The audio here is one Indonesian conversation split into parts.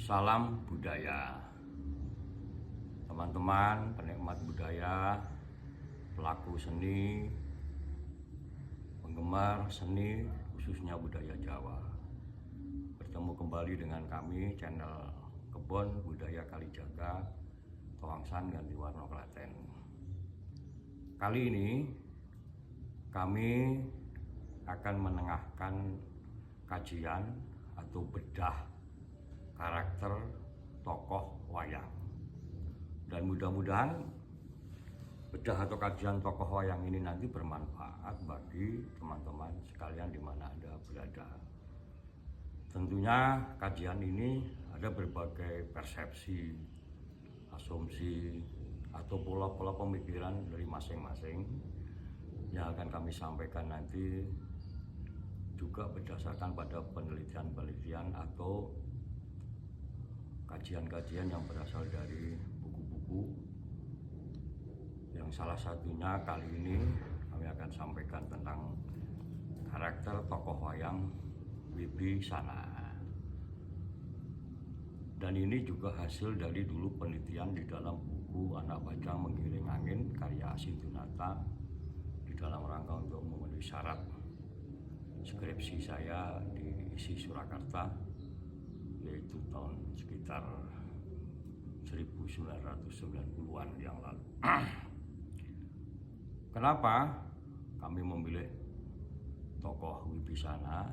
Salam budaya, teman-teman penikmat budaya, pelaku seni, penggemar seni khususnya budaya Jawa. Bertemu kembali dengan kami channel Kebon Budaya Kalijaga, Tawangsan, Gantiwarna, Klaten. Kali ini kami akan menengahkan kajian atau bedah karakter tokoh wayang, dan mudah-mudahan bedah atau kajian tokoh wayang ini nanti bermanfaat bagi teman-teman sekalian di mana Anda berada. Tentunya kajian ini ada berbagai persepsi, asumsi, atau pola-pola pemikiran dari masing-masing yang akan kami sampaikan nanti juga berdasarkan pada penelitian-penelitian atau kajian-kajian yang berasal dari buku-buku, yang salah satunya kali ini kami akan sampaikan tentang karakter tokoh wayang Wibisana. Dan ini juga hasil dari dulu penelitian di dalam buku Anak Baca Menggiring Angin karya Asintunata di dalam rangka untuk memenuhi syarat skripsi saya di ISI Surakarta, yaitu tahun sekitar 1990-an yang lalu. Kenapa kami memilih tokoh Wibisana?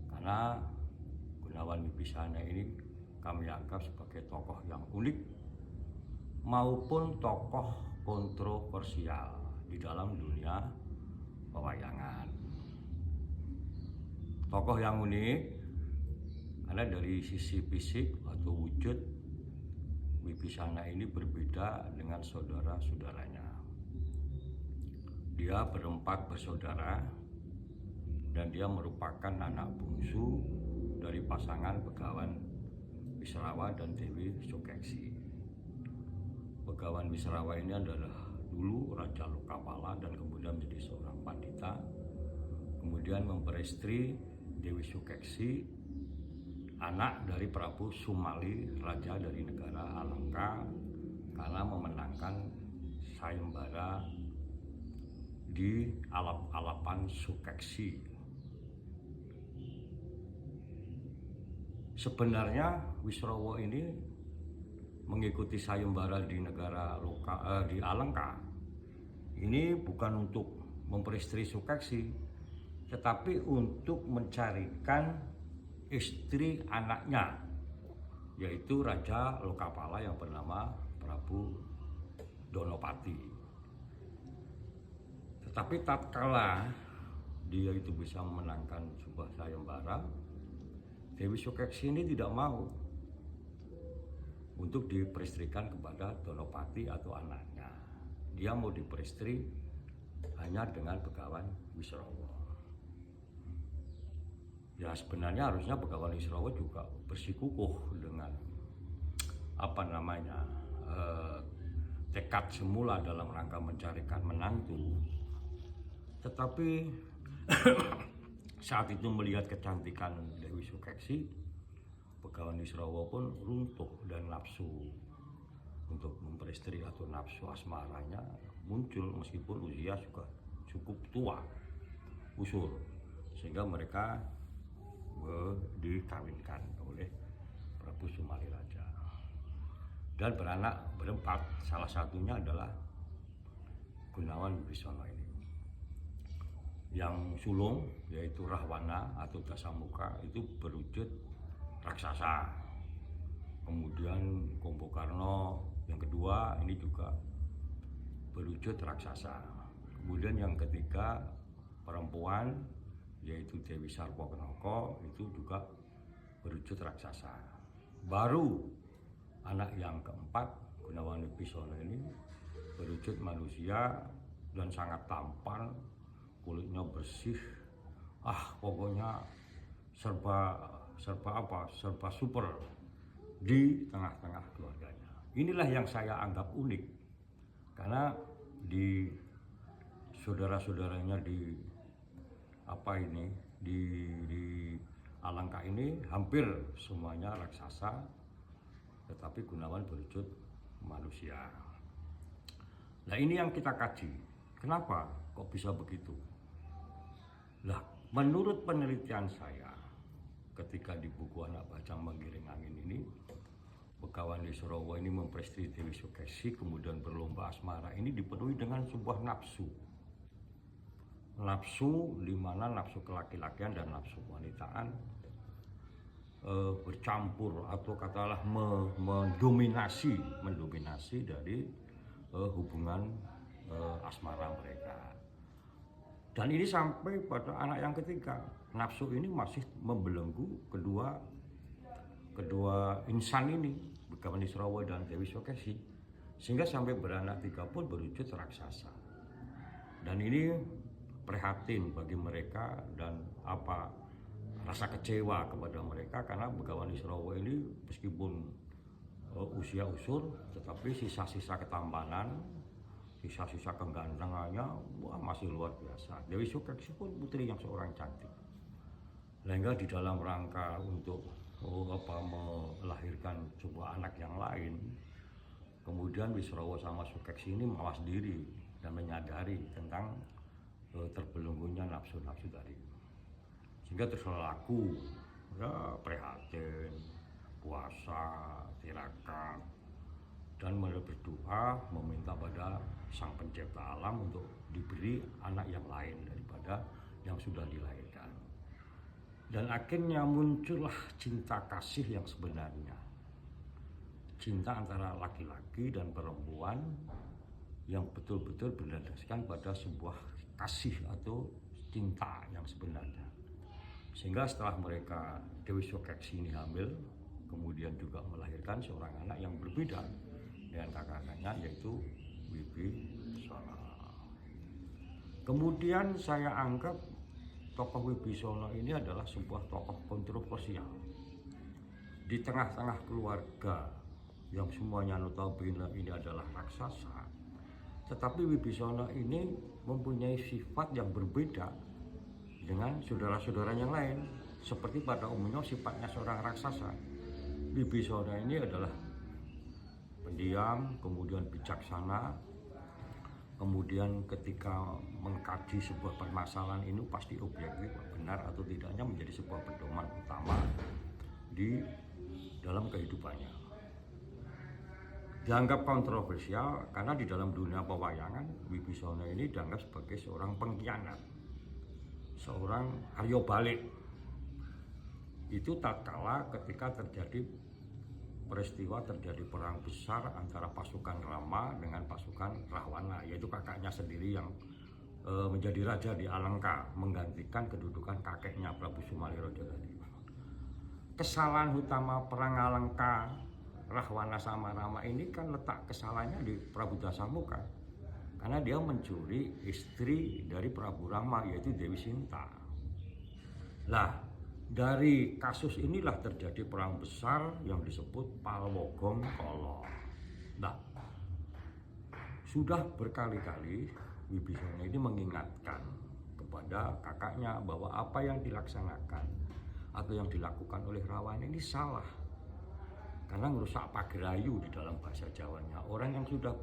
Karena Gunawan Wibisana ini kami anggap sebagai tokoh yang unik maupun tokoh kontroversial di dalam dunia pewayangan. Tokoh yang unik karena dari sisi fisik atau wujud, Wibisana ini berbeda dengan saudara-saudaranya. Dia berempat bersaudara dan dia merupakan anak bungsu dari pasangan Begawan Wisrawa dan Dewi Sukeksi. Begawan Wisrawa ini adalah dulu Raja Lokapala dan kemudian menjadi seorang pandita, kemudian memperistri Dewi Sukeksi, anak dari Prabu Sumali, raja dari negara Alengka, karena memenangkan sayembara di alap-alapan Sukeksi. Sebenarnya Wisrawa ini mengikuti sayembara di negara di Alengka ini bukan untuk memperistri Sukeksi, tetapi untuk mencarikan istri anaknya, yaitu Raja Lokapala yang bernama Prabu Donopati. Tetapi tatkala dia itu bisa memenangkan sebuah sayembara, Dewi Sukeksi ini tidak mau untuk diperistrikan kepada Donopati atau anaknya. Dia mau diperistri hanya dengan Begawan Wisrawa. Ya sebenarnya harusnya Begawan Wisrawa juga bersikukuh dengan tekad semula dalam rangka mencarikan menantu. Tetapi saat itu melihat kecantikan Dewi Sukeksi, Begawan Wisrawa pun runtuh dan nafsu untuk memperistri atau nafsu asmaranya muncul meskipun usia juga cukup tua, usul, sehingga mereka dikawinkan oleh Prabu Sumali Raja dan beranak berempat. Salah satunya adalah Gunawan Wibisana ini. Yang sulung yaitu Rahwana atau Dasamuka itu berwujud raksasa. Kemudian Kumbakarna yang kedua ini juga berwujud raksasa. Kemudian yang ketiga perempuan yaitu Dewi Sarwokenoko itu juga berwujud raksasa. Baru anak yang keempat Gunawan Wibisana ini berwujud manusia dan sangat tampan, kulitnya bersih, pokoknya serba super di tengah-tengah keluarganya. Inilah yang saya anggap unik, karena di saudara-saudaranya di Alangka ini hampir semuanya raksasa, tetapi Gunawan berwujud manusia. Nah ini yang kita kaji. Kenapa kok bisa begitu? Nah menurut penelitian saya, ketika di buku Anak Bajang Menggiring Angin ini, Begawan Lisrowo ini memprestri Dewi Sukesi, kemudian berlomba asmara ini dipenuhi dengan sebuah nafsu. Nafsu di mana nafsu kelaki-lakian dan nafsu wanitaan bercampur atau katakanlah mendominasi dari hubungan asmara mereka. Dan ini sampai pada anak yang ketiga, nafsu ini masih membelenggu kedua insan ini, Begawan Lisrowo dan Dewi Sukesi, sehingga sampai beranak tiga pun berwujud raksasa. Dan ini prihatin bagi mereka dan rasa kecewa kepada mereka, karena Begawan Lisrowo ini meskipun usia usur, tetapi sisa-sisa ketampanan, sisa-sisa kegantengannya masih luar biasa. Dewi Sukesi pun putri yang seorang cantik. Sehingga di dalam rangka untuk melahirkan sebuah anak yang lain, kemudian Lisrowo sama Sukesi ini mawas diri dan menyadari tentang terbelenggunya nafsu-nafsu tadi, sehingga terlaku prihatin, puasa, tirakat, dan berdoa meminta pada Sang Pencipta Alam untuk diberi anak yang lain daripada yang sudah dilahirkan. Dan akhirnya muncullah cinta kasih yang sebenarnya, cinta antara laki-laki dan perempuan yang betul-betul berdasarkan pada sebuah kasih atau cinta yang sebenarnya. Sehingga setelah mereka, Dewi Sukesi ini hamil, kemudian juga melahirkan seorang anak yang berbeda dengan kakak-kakaknya, yaitu Wibisana. Kemudian saya anggap tokoh Wibisana ini adalah sebuah tokoh kontroversial. Di tengah-tengah keluarga yang semuanya notabene ini adalah raksasa, tetapi Wibisana ini mempunyai sifat yang berbeda dengan saudara-saudara yang lain. Seperti pada umumnya sifatnya seorang raksasa, Wibisana ini adalah pendiam, kemudian bijaksana, kemudian ketika mengkaji sebuah permasalahan ini pasti objektif, benar atau tidaknya menjadi sebuah pedoman utama di dalam kehidupannya. Dianggap kontroversial karena di dalam dunia pewayangan, Wibisana ini dianggap sebagai seorang pengkhianat, seorang Arya balik. Itu tatkala ketika terjadi perang besar antara pasukan Rama dengan pasukan Rahwana, yaitu kakaknya sendiri yang menjadi raja di Alengka, menggantikan kedudukan kakeknya Prabu Sumaliraja tadi. Kesalahan utama perang Alengka, Rahwana sama Rama ini kan letak kesalahannya di Prabu Dasamuka, karena dia mencuri istri dari Prabu Rama, yaitu Dewi Sinta. Lah, dari kasus inilah terjadi perang besar yang disebut Palwogong Kolo. Nah, sudah berkali-kali Wibisana ini mengingatkan kepada kakaknya bahwa apa yang dilaksanakan atau yang dilakukan oleh Rawana ini salah, karena merusak pagrayu di dalam bahasa Jawanya. Orang yang sudah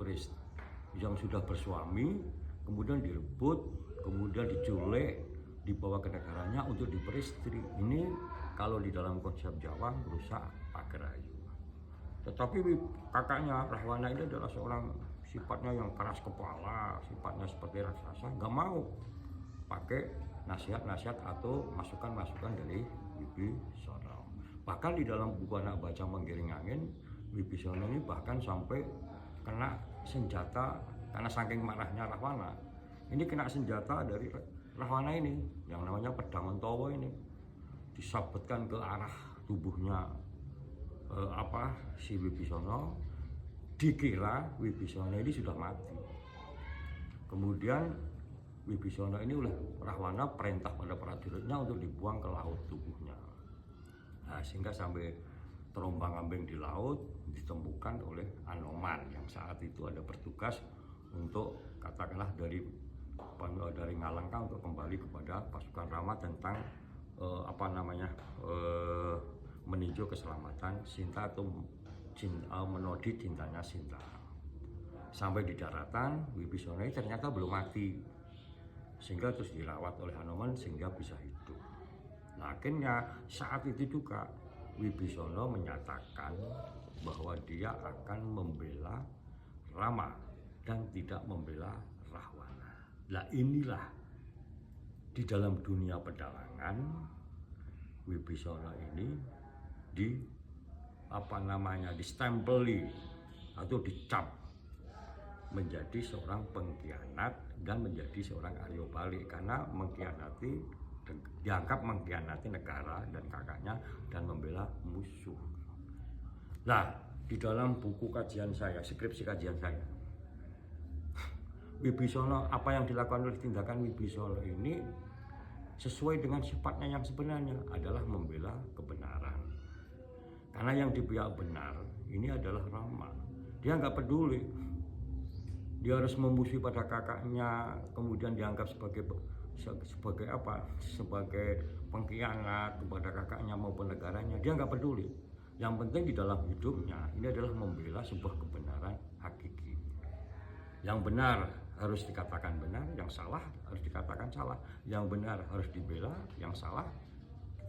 bersuami, kemudian direbut, kemudian diculik, dibawa ke negaranya untuk diperistri. Ini kalau di dalam konsep Jawa merusak pagrayu. Tetapi kakaknya Rahwana ini adalah seorang sifatnya yang keras kepala, sifatnya seperti raksasa, nggak mau pakai nasihat-nasihat atau masukan-masukan dari Wibisana. Bahkan di dalam buku Anak Bajang Menggiring Angin, Wibisana ini bahkan sampai kena senjata karena saking marahnya Rahwana. Ini kena senjata dari Rahwana ini yang namanya pedang Ontowo ini, disabetkan ke arah tubuhnya si Wibisana. Dikira Wibisana ini sudah mati. Kemudian Wibisana ini oleh Rahwana perintah pada prajuritnya untuk dibuang ke laut tubuhnya. Nah, sehingga sampai terombang-ambing di laut ditemukan oleh Anoman yang saat itu ada bertugas untuk katakanlah dari Ngalengka untuk kembali kepada pasukan Rama tentang meninjau keselamatan Sinta atau menodi cintanya Sinta. Sampai di daratan, Wibisana ternyata belum mati, sehingga terus dirawat oleh Hanuman sehingga bisa hidup. Nah, akhirnya saat itu juga Wibisana menyatakan bahwa dia akan membela Rama dan tidak membela Rahwana. Nah, inilah di dalam dunia pedalangan Wibisana ini distempeli atau dicap menjadi seorang pengkhianat dan menjadi seorang Arya Balik karena dianggap mengkhianati negara dan kakaknya dan membela musuh. Nah, di dalam buku kajian saya, skripsi kajian saya, Wibisana, apa yang dilakukan oleh tindakan Wibisana ini sesuai dengan sifatnya yang sebenarnya adalah membela kebenaran. Karena yang dibela benar ini adalah Rama. Dia nggak peduli. Dia harus memusuhi pada kakaknya, kemudian dianggap sebagai pengkhianat kepada kakaknya maupun negaranya. Dia nggak peduli. Yang penting di dalam hidupnya ini adalah membela sebuah kebenaran hakiki. Yang benar harus dikatakan benar, yang salah harus dikatakan salah. Yang benar harus dibela, yang salah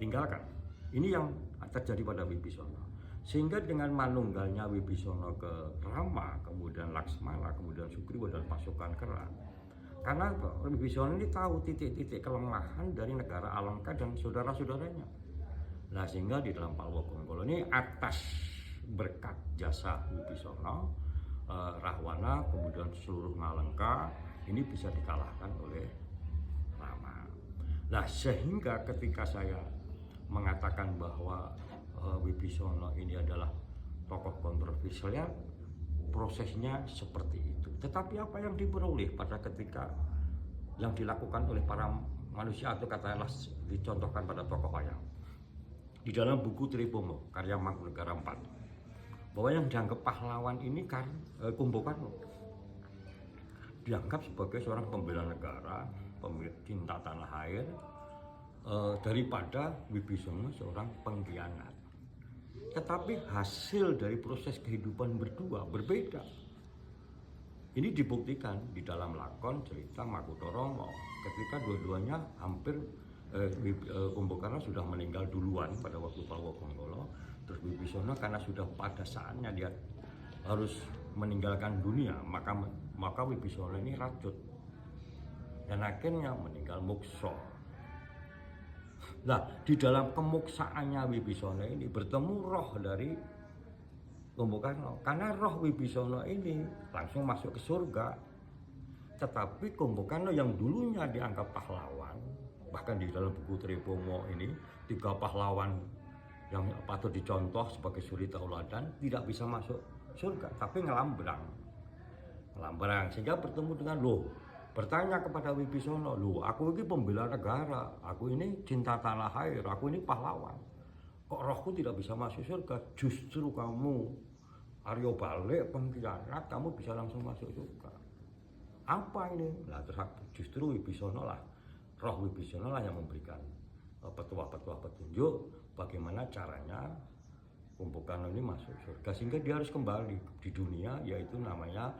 tinggalkan. Ini yang terjadi pada Wibisana. Sehingga dengan manunggalnya Wibisana ke Rama, kemudian Laksmana, kemudian Sugriwa dan pasukan Kera. Karena Wibisana ini tahu titik-titik kelemahan dari negara Alengka dan saudara-saudaranya. Nah, sehingga di dalam Palwagonggala ini atas berkat jasa Wibisana, Rahwana, kemudian seluruh Ngalengka ini bisa dikalahkan oleh Rama. Nah, sehingga ketika saya mengatakan bahwa Wibisana ini adalah tokoh kontroversial, prosesnya seperti itu. Tetapi apa yang diperoleh pada ketika yang dilakukan oleh para manusia atau katakanlah dicontohkan pada tokoh wayang di dalam buku Tripomo karya Mangkunegara IV, bahwa yang dianggap pahlawan ini kan Kumbakarna dianggap sebagai seorang pembela negara, cinta tanah air, daripada Wibisana seorang pengkhianat. Tetapi hasil dari proses kehidupan berdua berbeda. Ini dibuktikan di dalam lakon cerita Makutharama ketika dua-duanya hampir Kumbakarna sudah meninggal duluan pada waktu Palwagonggala. Terus Wibisana karena sudah pada saatnya dia harus meninggalkan dunia, maka Wibisana ini rajut dan akhirnya meninggal muksa. Nah, di dalam kemuksaannya Wibisana ini bertemu roh dari Kumbakarna. Karena roh Wibisana ini langsung masuk ke surga. Tetapi Kumbakarna yang dulunya dianggap pahlawan, bahkan di dalam buku Tripomo ini 3 pahlawan yang patut dicontoh sebagai suri tauladan tidak bisa masuk surga, tapi ngelambrang, sehingga bertemu dengan bertanya kepada Wibisana, aku ini pembela negara, aku ini cinta tanah air, aku ini pahlawan, kok rohku tidak bisa masuk surga? Justru kamu Arya Balik pengkhianat, kamu bisa langsung masuk surga. Apa ini? Nah, terus justru Wibisana lah, roh Wibisana lah yang memberikan petuah-petuah petunjuk bagaimana caranya Kumbakarna ini masuk surga, sehingga dia harus kembali di dunia, yaitu namanya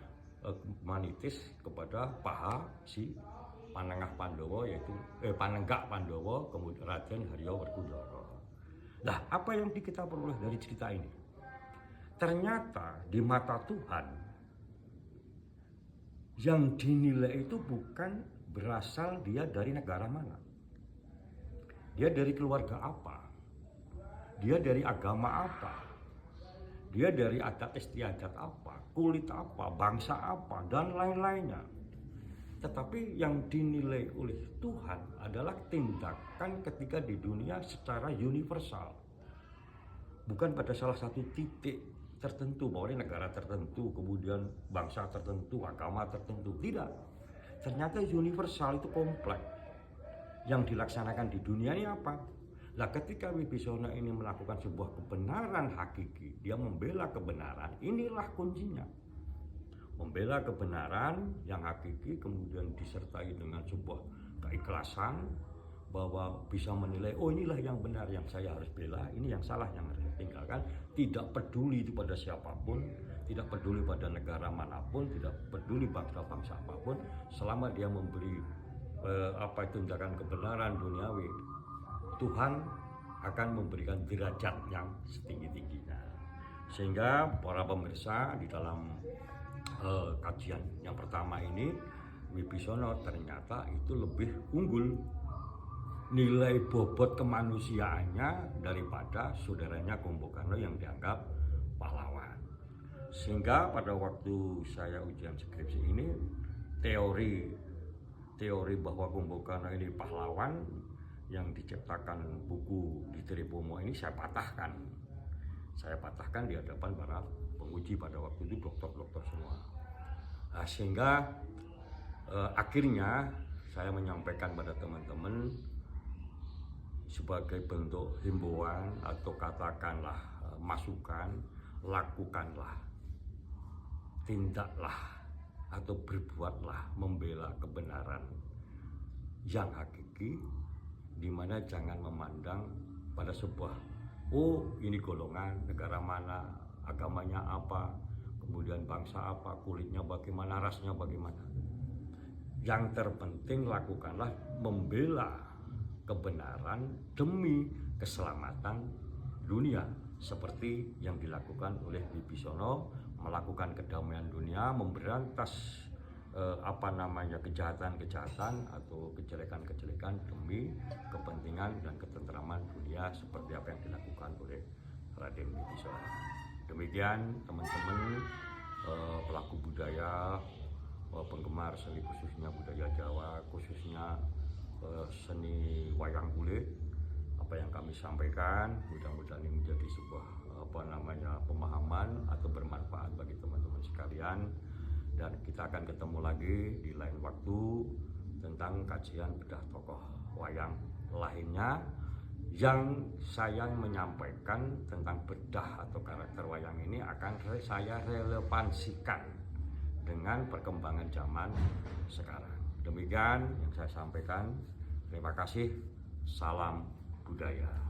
manitis kepada Paha si Panengah Pandawa, yaitu Panenggak Pandawa, kemudian Raden Harya Werkudara. Nah, apa yang kita peroleh dari cerita ini? Ternyata di mata Tuhan yang dinilai itu bukan berasal dia dari negara mana, dia dari keluarga apa, dia dari agama apa, dia dari adat istiadat apa, kulit apa, bangsa apa, dan lain-lainnya. Tetapi yang dinilai oleh Tuhan adalah tindakan ketika di dunia secara universal, bukan pada salah satu titik tertentu, bahwa ini negara tertentu, kemudian bangsa tertentu, agama tertentu. Tidak, ternyata universal itu kompleks. Yang dilaksanakan di dunia ini apa? Nah, ketika Wibisana ini melakukan sebuah kebenaran hakiki, dia membela kebenaran, inilah kuncinya. Membela kebenaran yang hakiki, kemudian disertai dengan sebuah keikhlasan, bahwa bisa menilai, oh inilah yang benar yang saya harus bela, ini yang salah yang harus tinggalkan. Tidak peduli itu pada siapapun, tidak peduli pada negara manapun, tidak peduli bangsa-bangsa apapun, selama dia memberi tindakan kebenaran duniawi, Tuhan akan memberikan derajat yang setinggi-tingginya. Sehingga para pemirsa, di dalam kajian yang pertama ini, Wibisono ternyata itu lebih unggul nilai bobot kemanusiaannya daripada saudaranya Kumbokarno yang dianggap pahlawan. Sehingga pada waktu saya ujian skripsi ini, teori bahwa Kumbokarno ini pahlawan yang diciptakan buku di Tripomo ini saya patahkan. Saya patahkan di hadapan para penguji pada waktu itu, dokter-dokter semua. Nah, sehingga akhirnya saya menyampaikan pada teman-teman sebagai bentuk himbauan atau katakanlah masukan, lakukanlah, tindaklah atau berbuatlah membela kebenaran yang hakiki, di mana jangan memandang pada sebuah, oh ini golongan, negara mana, agamanya apa, kemudian bangsa apa, kulitnya bagaimana, rasnya bagaimana. Yang terpenting lakukanlah membela kebenaran demi keselamatan dunia, seperti yang dilakukan oleh Wibisono, melakukan kedamaian dunia, memberantas kejahatan-kejahatan atau kejelekan-kejelekan demi kepentingan dan ketentraman dunia, seperti apa yang dilakukan oleh Raden Wibisono. Demikian teman-teman pelaku budaya, penggemar seni khususnya budaya Jawa, khususnya seni wayang kulit, apa yang kami sampaikan mudah-mudahan ini menjadi sebuah pemahaman atau bermanfaat bagi teman-teman sekalian, dan kita akan ketemu lagi di lain waktu tentang kajian bedah tokoh wayang lainnya. Yang saya menyampaikan tentang bedah atau karakter wayang ini akan saya relevansikan dengan perkembangan zaman sekarang. Demikian yang saya sampaikan. Terima kasih. Salam budaya.